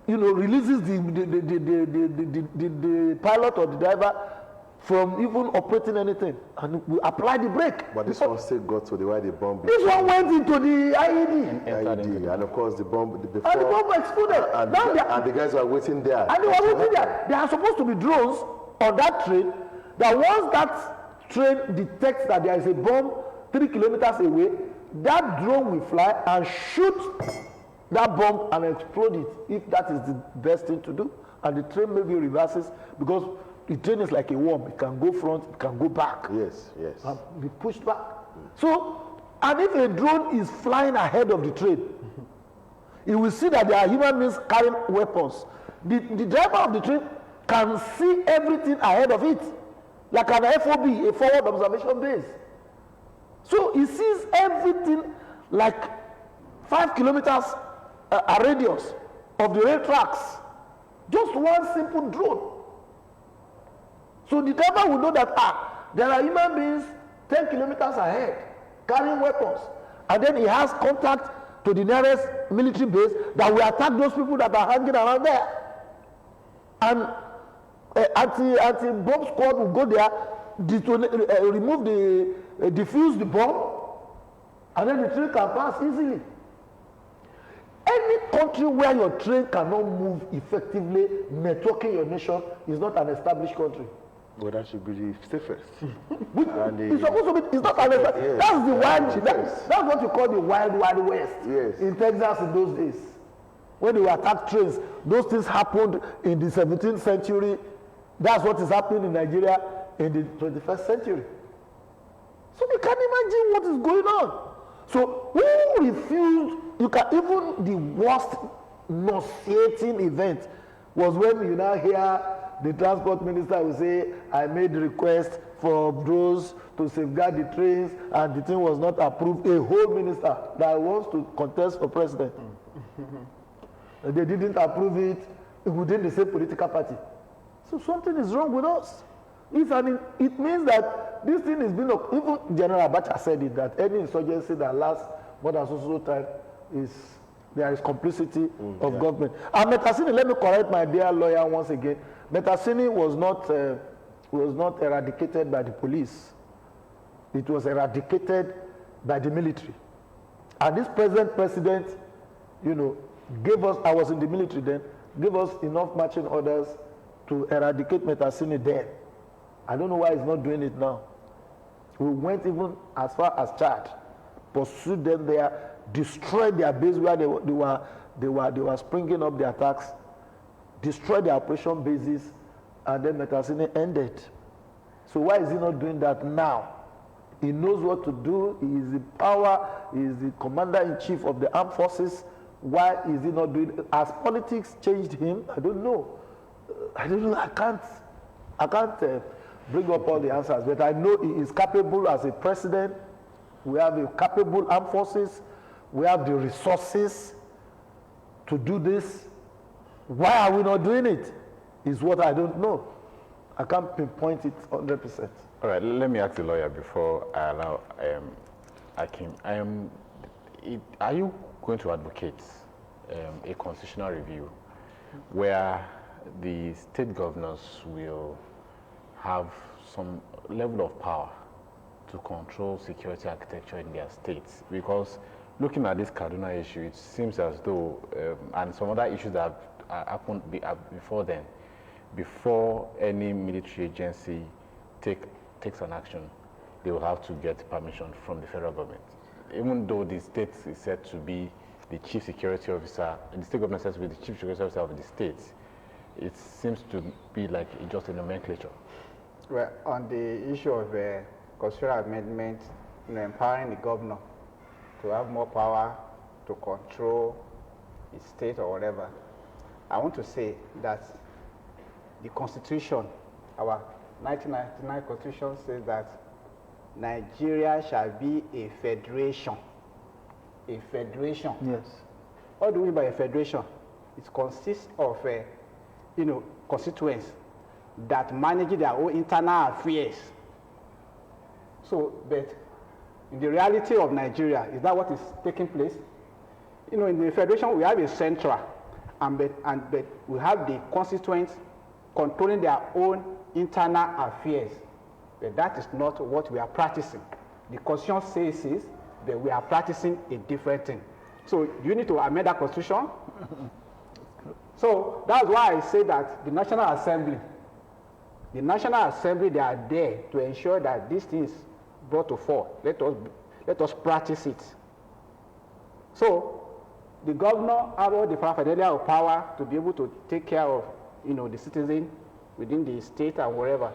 releases the pilot or the driver from even operating anything, and we apply the brake. But this one still got to the where the bomb. This one went into the IED. And of course the bomb before. And the bomb exploded. And the guys were waiting there. And they were waiting there. There are supposed to be drones on that train. That once that train detects that there is a bomb 3 kilometers away, that drone will fly and shoot that bomb and explode it, if that is the best thing to do. And the train maybe reverses, because the train is like a worm. It can go front, it can go back. Yes. And be pushed back. So, and if a drone is flying ahead of the train, you will see that there are human beings carrying weapons. The driver of the train can see everything ahead of it, like an FOB, a forward observation base. So he sees everything like 5 kilometers a radius of the rail tracks. Just one simple drone. So the driver will know that there are human beings 10 kilometers ahead carrying weapons. And then he has contact to the nearest military base that will attack those people that are hanging around there. And anti-bomb squad will go there, defuse the bomb, and then the train can pass easily. Any country where your train cannot move effectively, networking your nation, is not an established country. Well, that should be the safest. It's supposed to be. It's not an established. Yes. That's the wild. That's what you call the wild west. Yes. In Texas in those days, when they were attack trains, those things happened in the 17th century. That's what is happening in Nigeria in the 21st century. So you can imagine what is going on. So who refused? You can, even the worst nauseating event was when you now hear the transport minister will say, I made request for those to safeguard the trains, and the thing was not approved. A whole minister that wants to contest for president. They didn't approve it within the same political party. So something is wrong with us. It means that this thing is being, even General Abacha said it, that any insurgency that lasts more than so time there is complicity of government. And Metasini, let me correct my dear lawyer once again. Metasini was not eradicated by the police. It was eradicated by the military. And this present president, gave us, I was in the military then, gave us enough marching orders to eradicate Metasini then. I don't know why he's not doing it now. We went even as far as Chad, pursued them there, destroyed their base where they were springing up the attacks, destroyed their operation bases, and then Metasini ended. So why is he not doing that now? He knows what to do. He is the power. He is the commander-in-chief of the armed forces. Why is he not doing it? Has politics changed him? I don't know. I can't bring up all the answers, but I know he is capable as a president. We have a capable armed forces. We have the resources to do this. Why are we not doing it? Is what I don't know. I can't pinpoint it 100%. All right, let me ask the lawyer before I allow Akim. Are you going to advocate a constitutional review where the state governors will have some level of power to control security architecture in their states? Because looking at this Kaduna issue, it seems as though, and some other issues that have happened before then, before any military agency takes an action, they will have to get permission from the federal government. Even though the state is said to be the chief security officer, the state government is said to be the chief security officer of the state, it seems to be like just a nomenclature. Well, on the issue of constitutional amendment, empowering the governor to have more power to control his state or whatever, I want to say that the Constitution, our 1999 Constitution, says that Nigeria shall be a federation. A federation. Yes. What do we mean by a federation? It consists of, constituents that manage their own internal affairs. So, but in the reality of Nigeria, is that what is taking place? In the federation, we have a central, but we have the constituents controlling their own internal affairs. But that is not what we are practicing. The Constitution says this, but we are practicing a different thing. So you need to amend that Constitution. So that's why I say that the National Assembly, they are there to ensure that these things brought to fore. Let us practice it. So the governor have all the paraphernalia of power to be able to take care of, the citizen within the state and wherever.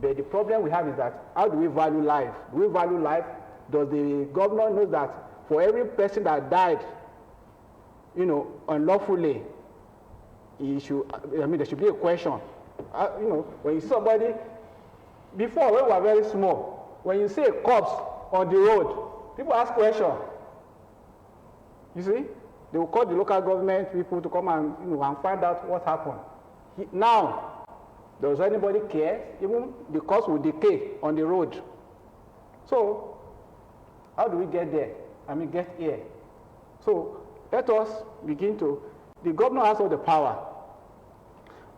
But the problem we have is that how do we value life? Do we value life? Does the governor know that for every person that died, unlawfully, there should be a question. When you see somebody, before when we were very small, when you see a corpse on the road, people ask questions. You see, they will call the local government people to come and and find out what happened. Now, does anybody care? Even the corpse will decay on the road. So, how do we get there? Get here. So, let us begin to. The governor has all the power.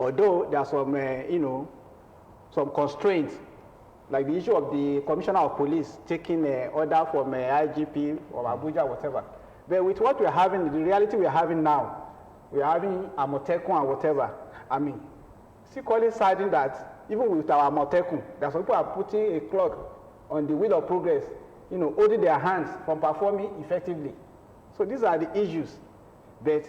Although there are some, some constraints, like the issue of the commissioner of police taking an order from IGP or Abuja, whatever. But with what we are having, the reality we are having now, we are having Amotekun and whatever. Secretly citing that even with our Amotekun, that some people are putting a clock on the wheel of progress, holding their hands from performing effectively. So these are the issues that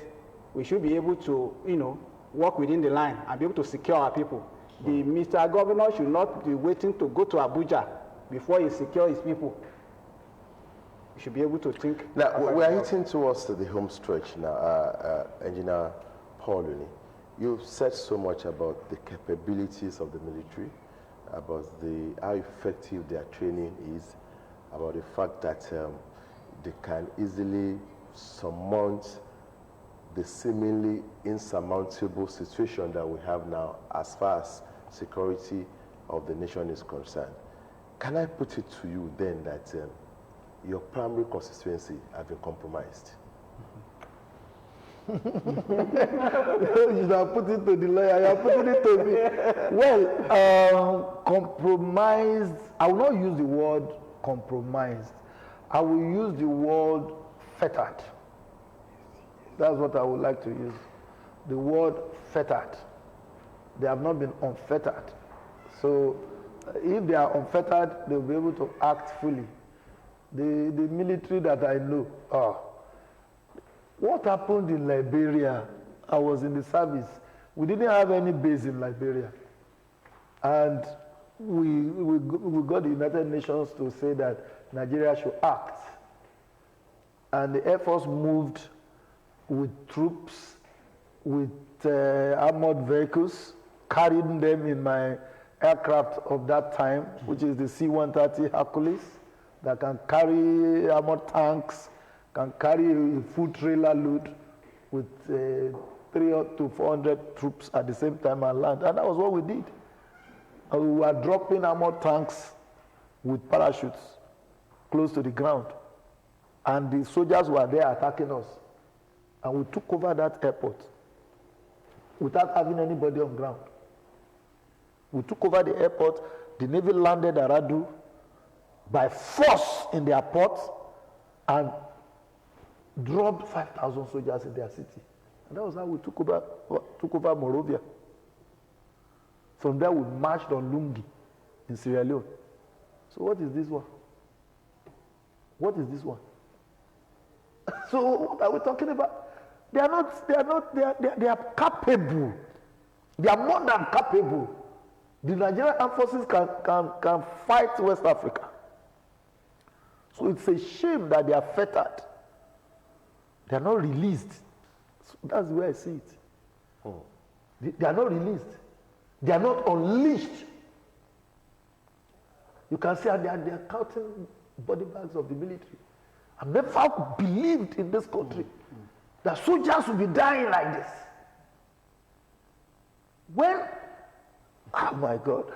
we should be able to, work within the line and be able to secure our people. The Mr. Governor should not be waiting to go to Abuja before he secures his people. We should be able to think. Now, we are hitting towards the home stretch now. Engineer Paul, you've said so much about the capabilities of the military, about how effective their training is, about the fact that they can easily surmount the seemingly insurmountable situation that we have now as far as security of the nation is concerned. Can I put it to you then that your primary constituency have been compromised? You have put it to the lawyer, you are putting it to me. Well, compromised, I will not use the word compromised. I will use the word fettered. That's what I would like to use. The word fettered. They have not been unfettered. So if they are unfettered, they'll be able to act fully. The military that I know, what happened in Liberia? I was in the service. We didn't have any base in Liberia. And we got the United Nations to say that Nigeria should act. And the Air Force moved with troops, with armored vehicles, carrying them in my aircraft of that time, which is the C-130 Hercules, that can carry armored tanks, can carry a full trailer load with 300 to 400 troops at the same time and land. And that was what we did. And we were dropping armored tanks with parachutes close to the ground. And the soldiers were there attacking us. And we took over that airport without having anybody on ground. We took over the airport. The Navy landed at Radu by force in their port and dropped 5,000 soldiers in their city. And that was how we took over Monrovia. From there, we marched on Lungi in Sierra Leone. So what is this one? What is this one? So what are we talking about? They are capable. They are more than capable. The Nigerian armed forces can fight West Africa. So it's a shame that they are fettered. They are not released. So that's the way I see it. They are not released. They are not unleashed. You can see how they are counting body bags of the military. I've never believed in this country that soldiers will be dying like this. When, oh my God,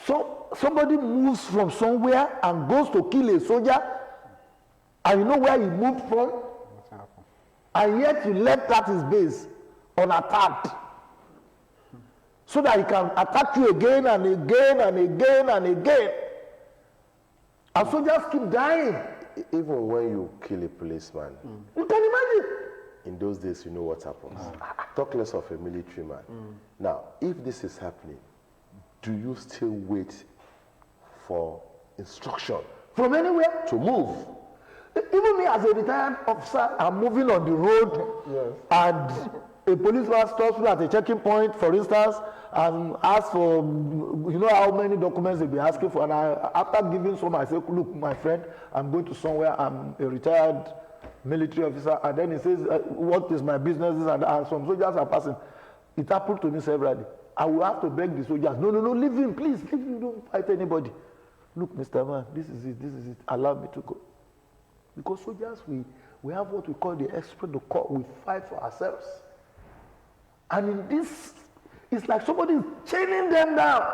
so somebody moves from somewhere and goes to kill a soldier, and you know where he moved from, and yet you left at his base unattacked, so that he can attack you again and again and again and again. And soldiers keep dying. Even when you kill a policeman, You can imagine. in those days, you know what happens. Talk less of a military man. Now, if this is happening, do you still wait for instruction From anywhere. to move? Even me as a retired officer, I'm moving on the road, and a policeman stops me at a checking point, for instance, and asks for, you know how many documents they'll be asking for, and after giving some, I say, look, my friend, I'm going to somewhere, I'm a retired military officer, and then he says, what is my business, and some soldiers are passing. It happened to me severally. I will have to beg the soldiers, no, leave him, please, leave him, don't fight anybody. Look, Mr. Man, this is it, allow me to go. Because soldiers, we have what we call the expert to call, we fight for ourselves. And in this, it's like somebody is chaining them down.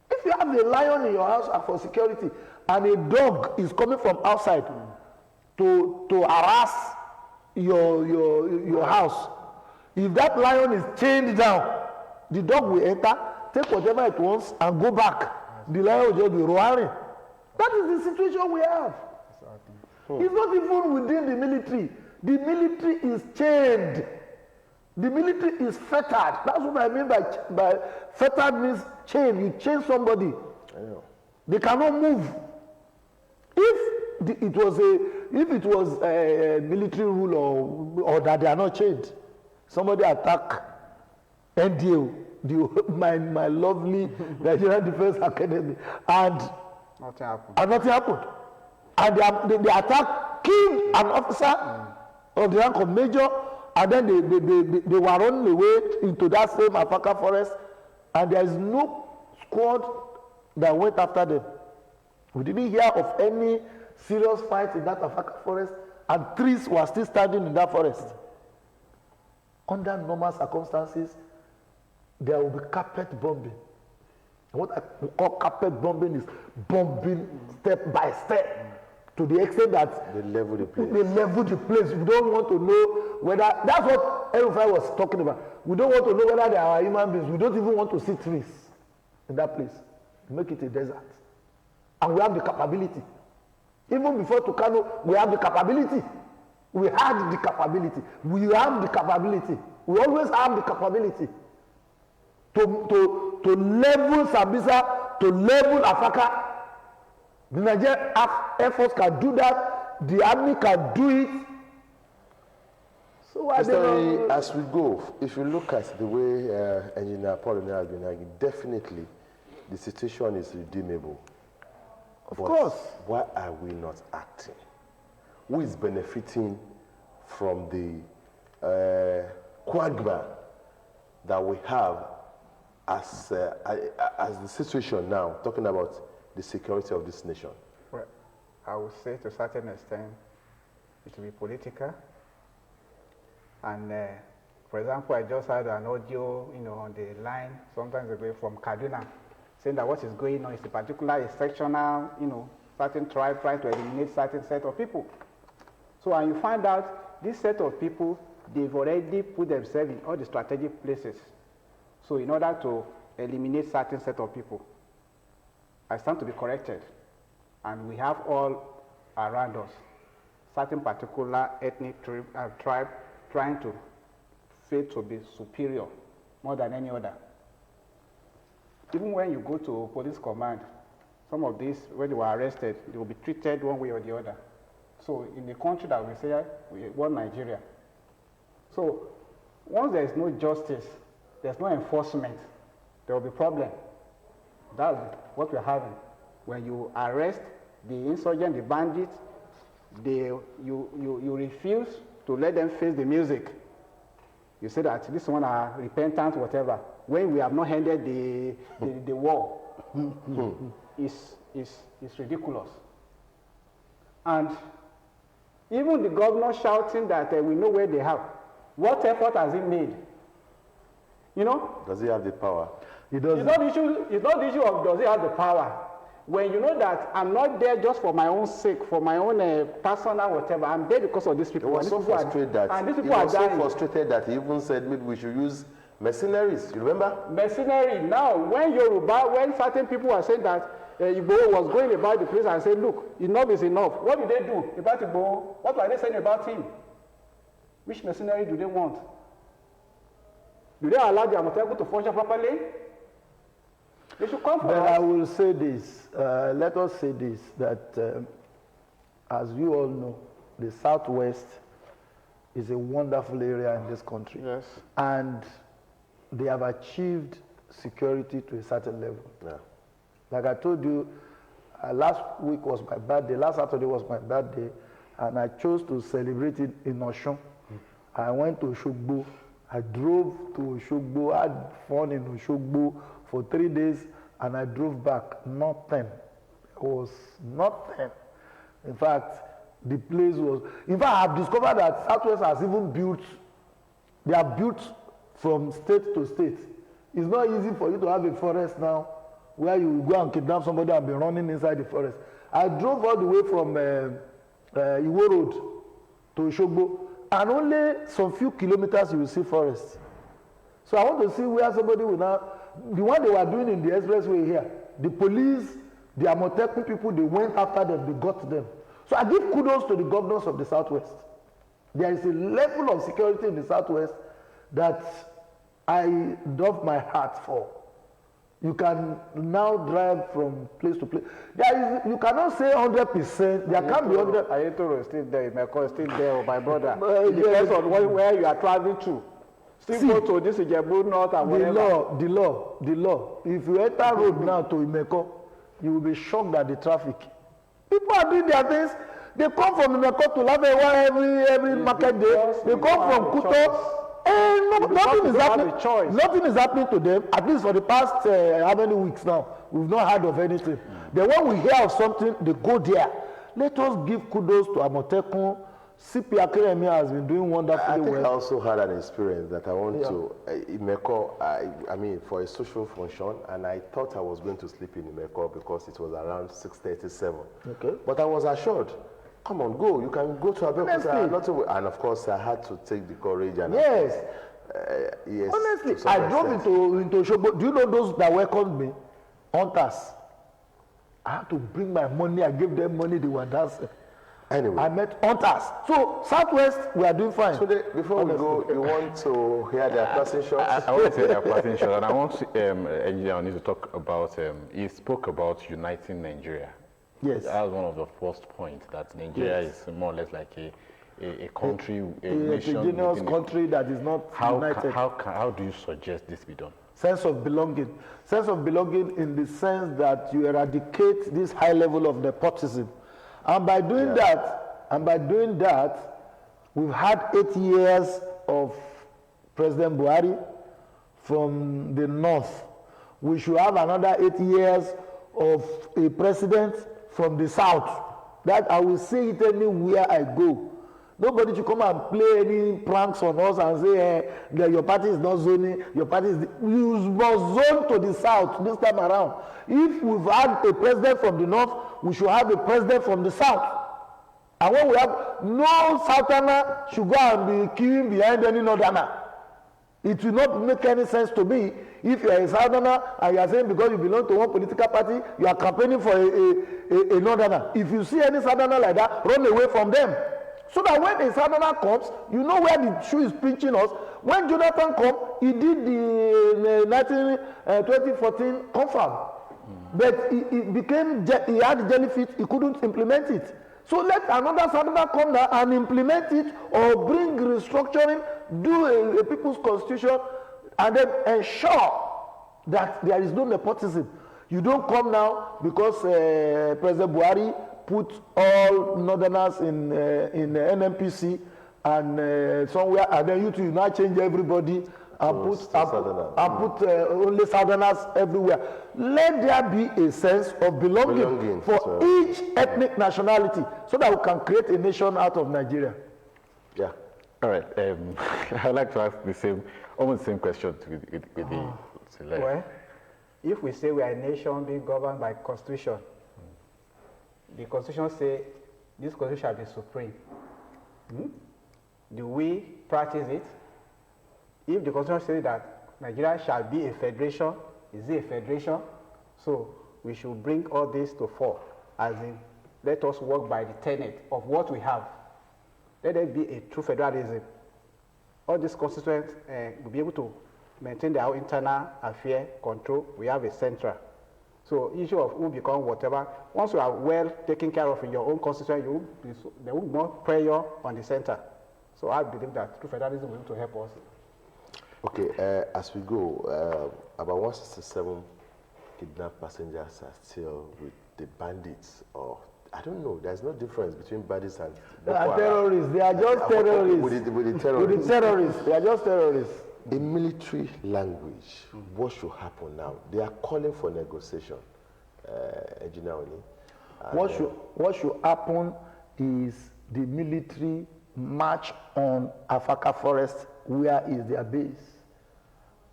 If you have a lion in your house for security, and a dog is coming from outside to harass your house, if that lion is chained down, the dog will enter, take whatever it wants, and go back. The lion will just be roaring. That is the situation we have. It's not even within the military. The military is chained. The military is fettered. That's what I mean by fettered means chain. You chain somebody. They cannot move. If it was a military rule or that they are not chained, somebody attack NDA, my lovely Nigerian Defense Academy, and nothing happened. And they attack, killed an officer of the rank of major, and then they were running away into that same Afaka forest, and there is no squad that went after them. We didn't hear of any serious fight in that Afaka forest, and trees were still standing in that forest. Under normal circumstances, there will be carpet bombing. What I call carpet bombing is bombing step by step, to the extent that They level the place. They level the place. We don't want to know whether, that's what Elrufai was talking about. We don't want to know whether they are human beings. We don't even want to see trees in that place. Make it a desert. And we have the capability. Even before Tucano, we have the capability. We had the capability. We have the capability. We always have the capability to level Sambisa, to level Afaka. The Nigerian Air Force can do that. The army can do it. So As we go, if you look at the way Engineer Paul has been arguing, definitely the situation is redeemable. Of course. Why are we not acting? Who is benefiting from the quagmire that we have as the situation now, talking about the security of this nation? Well, I would say to a certain extent it will be political. And for example, I just had an audio, on the line sometimes ago from Kaduna, saying that what is going on is a particular sectional, certain tribe trying to eliminate certain set of people. So when you find out this set of people, they've already put themselves in all the strategic places. So in order to eliminate certain set of people, I stand to be corrected. And we have all around us certain particular ethnic tribe trying to feel to be superior more than any other. Even when you go to police command, some of these, when they were arrested, they will be treated one way or the other. So in the country that we say, we want Nigeria. So once there is no justice, there's no enforcement, there will be problem. That's what we're having. When you arrest the insurgent, the bandits, you refuse to let them face the music. You say that this one are repentant, whatever. When we have not ended the war, it's ridiculous. And even the governor shouting that we know where they have. What effort has he made? You know? Does he have the power? He doesn't. It's not the issue of does he have the power. When you know that I'm not there just for my own sake, for my own personal whatever, I'm there because of these people. He was so frustrated that he even said maybe we should use mercenaries. You remember? Mercenary. Now, when certain people are saying that Igbo was going about the place and said, look, enough is enough. What did they do about Igbo? What are they saying about him? Which mercenary do they want? Do they allow the Amoteku to function properly? They should come for us. But I will say this, let us say this, that as you all know, the Southwest is a wonderful area in this country. Yes. And they have achieved security to a certain level. Yeah. Like I told you, last week was my birthday, last Saturday was my birthday, and I chose to celebrate it in Osun. I went to Oshogbo. I drove to Oshogbo, had fun in Oshogbo for 3 days, and I drove back. Nothing. It was nothing. In fact, the place was... In fact, I've discovered that Southwest has even built... They are built from state to state. It's not easy for you to have a forest now where you go and kidnap somebody and be running inside the forest. I drove all the way from Iwo Road to Oshogbo, and only some few kilometers you will see forest. So I want to see where somebody will now... The one they were doing in the expressway here, the police, the Amoteku people, they went after them, they got them. So I give kudos to the governors of the Southwest. There is a level of security in the Southwest that I love my heart for. You can now drive from place to place. You cannot say 100%. There can be 100%. Ayetoro is still there. Imeko is still there, my brother. It depends on where you are traveling to. Still go to this Ijebu North and whatever. The law. If you enter road now to Imeko, you will be shocked at the traffic. People are doing their things. They come from Imeko to Lafayette every market day. They come from Kuto. Nothing is happening to them, at least for the past how many weeks now. We've not heard of anything. Then when we hear of something, they go there. Let us give kudos to Amotekun. CP Akeremi has been doing wonderfully well. I think I also had an experience that I want to, Imeko, I mean, for a social function, and I thought I was going to sleep in Imeko because it was around 6:37. Okay. But I was assured, come on, go. You can go to Abeokuta. And of course, I had to take the courage. And yes. Yes. Honestly, I drove into Oshogbo. Do you know those that welcomed me? Hunters. I had to bring my money. I gave them money. They were dancing. Anyway. I met hunters. So, Southwest, we are doing fine. So, before we go, you want to hear their passing shots? I want to hear their passing shots. And I want Engineer Oni to talk about, he spoke about uniting Nigeria. Yes. That was one of the first points, that Nigeria is more or less like a country, a nation. A heterogeneous country that is not united. How do you suggest this be done? Sense of belonging. Sense of belonging in the sense that you eradicate this high level of nepotism. And by doing that, we've had 8 years of President Buhari from the north. We should have another 8 years of a president from the south. That I will say it anywhere I go. Nobody should come and play any pranks on us and say that your party is not zoning, your party is... You must zone to the south this time around. If we've had a president from the north, we should have a president from the south. And when we have no southerner should go and be queuing behind any northerner. It will not make any sense to me if you are a southerner and you are saying because you belong to one political party, you are campaigning for a northerner. If you see any southerner like that, run away from them. So that when a southerner comes, you know where the shoe is pinching us. When Jonathan came, he did the 2014 confirm. But he had jelly feet, he couldn't implement it. So let another southerner come now and implement it, or bring restructuring, do a people's constitution. and then ensure that there is no nepotism. You don't come now because President Buhari put all northerners in NNPC and somewhere, and then you now change everybody and put only southerners everywhere. Let there be a sense of belonging for each ethnic nationality, so that we can create a nation out of Nigeria. Yeah. All right. I'd like to ask almost the same question with the select. Well, if we say we are a nation being governed by Constitution, the Constitution says this Constitution shall be supreme. Do we practice it? If the Constitution says that Nigeria shall be a federation, is it a federation? So we should bring all this to fore, as in, let us work by the tenet of what we have. Let there be a true federalism. All these constituents will be able to maintain their own internal affair control. We have a central. So issue of who become whatever, once you are well taken care of in your own constituent, there will be more pressure on the center. So I believe that true federalism will be able to help us. Okay, as we go, about 167 kidnapped passengers are still with the bandits, or I don't know. There's no difference between bandits and terrorists. They are just terrorists. With the terrorists. With the terrorists. They are just terrorists. In military language, what should happen now? They are calling for negotiation, Engineer Oni. What should happen is the military march on Afaka Forest, where is their base.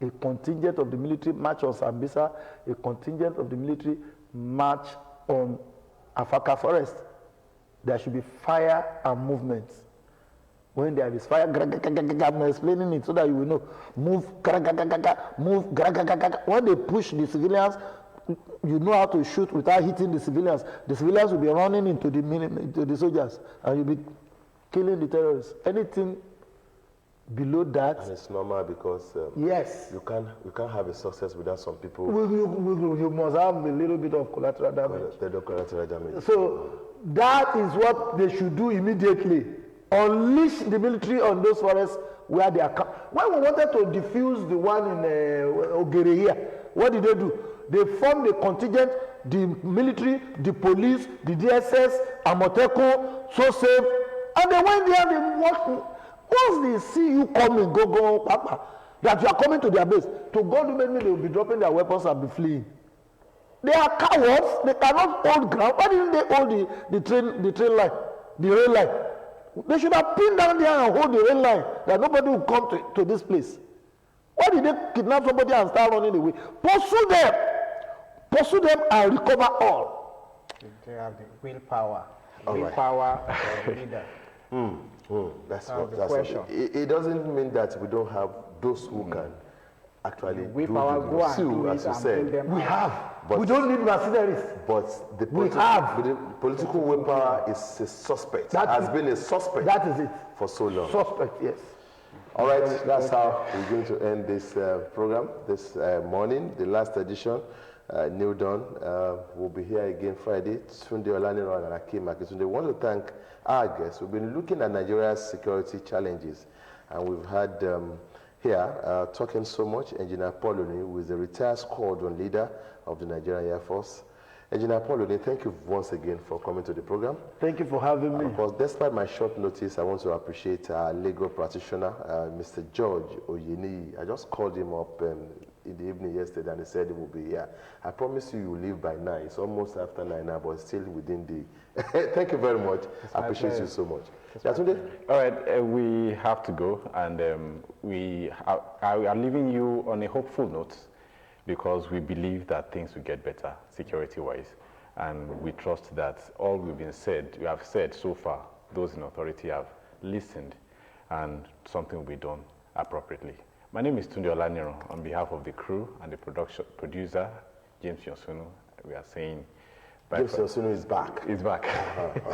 A contingent of the military march on Sambisa, a contingent of the military march on Afaka Forest. There should be fire and movement. When there is fire, I'm explaining it so that you will know. Move, move, when they push the civilians, you know how to shoot without hitting the civilians. The civilians will be running into the soldiers, and you'll be killing the terrorists. Anything below that. And it's normal because yes, you can't have a success without some people. You must have a little bit of collateral damage. Collateral damage. So that is what they should do immediately. Unleash the military on those forests where they are. When we wanted to defuse the one in Ogere here, what did they do? They formed a contingent, the military, the police, the DSS, Amoteco, so safe, and they went there, they walked. Once they see you coming, go, papa, that you are coming to their base, to God humanly, they will be dropping their weapons and be fleeing. They are cowards. They cannot hold ground. Why didn't they hold the train line, the rail line? They should have pinned down there and hold the rail line, that nobody will come to this place. Why did they kidnap somebody and start running away? Pursue them and recover all. They have the willpower. All willpower of the leader. That's the question. It doesn't mean that we don't have those who can actually willpower go and do it, as you said. We have. We don't need mercenaries. But the political willpower is a suspect. Has been a suspect. That is it. For so long. Suspect, yes. All right, that's how we're going to end this program this morning, the last edition. New Dawn will be here again Friday. Tunde Olaniro and Akim Akitunde. We want to thank our guests. We've been looking at Nigeria's security challenges, and we've had here talking so much Engineer Paul Oni, who is the retired squadron leader of the Nigerian Air Force. Engineer Paul Oni, thank you once again for coming to the program. Thank you for having me. Of course, despite my short notice, I want to appreciate our legal practitioner, Mr. George Oyeni. I just called him up in the evening yesterday, and he said he will be here. I promise you, will leave by 9. It's almost after 9 now, but still within the. Thank you very much. I appreciate you so much. All right, we have to go, and we are leaving you on a hopeful note, because we believe that things will get better security-wise, and we trust that all we have said so far, those in authority have listened, and something will be done appropriately. My name is Tunde Olaniro. On behalf of the crew and the producer, James Yosunu, we are saying bye. James Yosunu is back. He's back.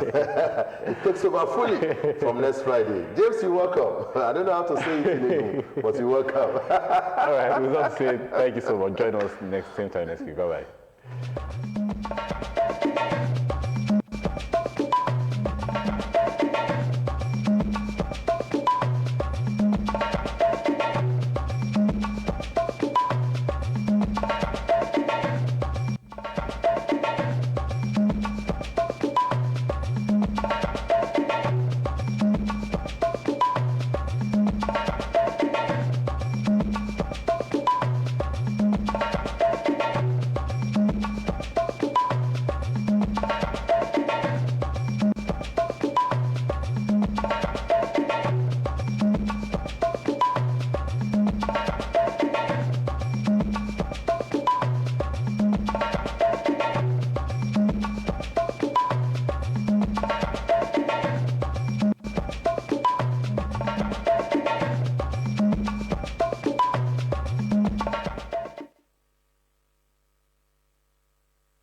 It takes over fully from next Friday. James, you're welcome. I don't know how to say it in English, but you're welcome. All right, we want to say thank you so much. Join us same time next week. Bye-bye.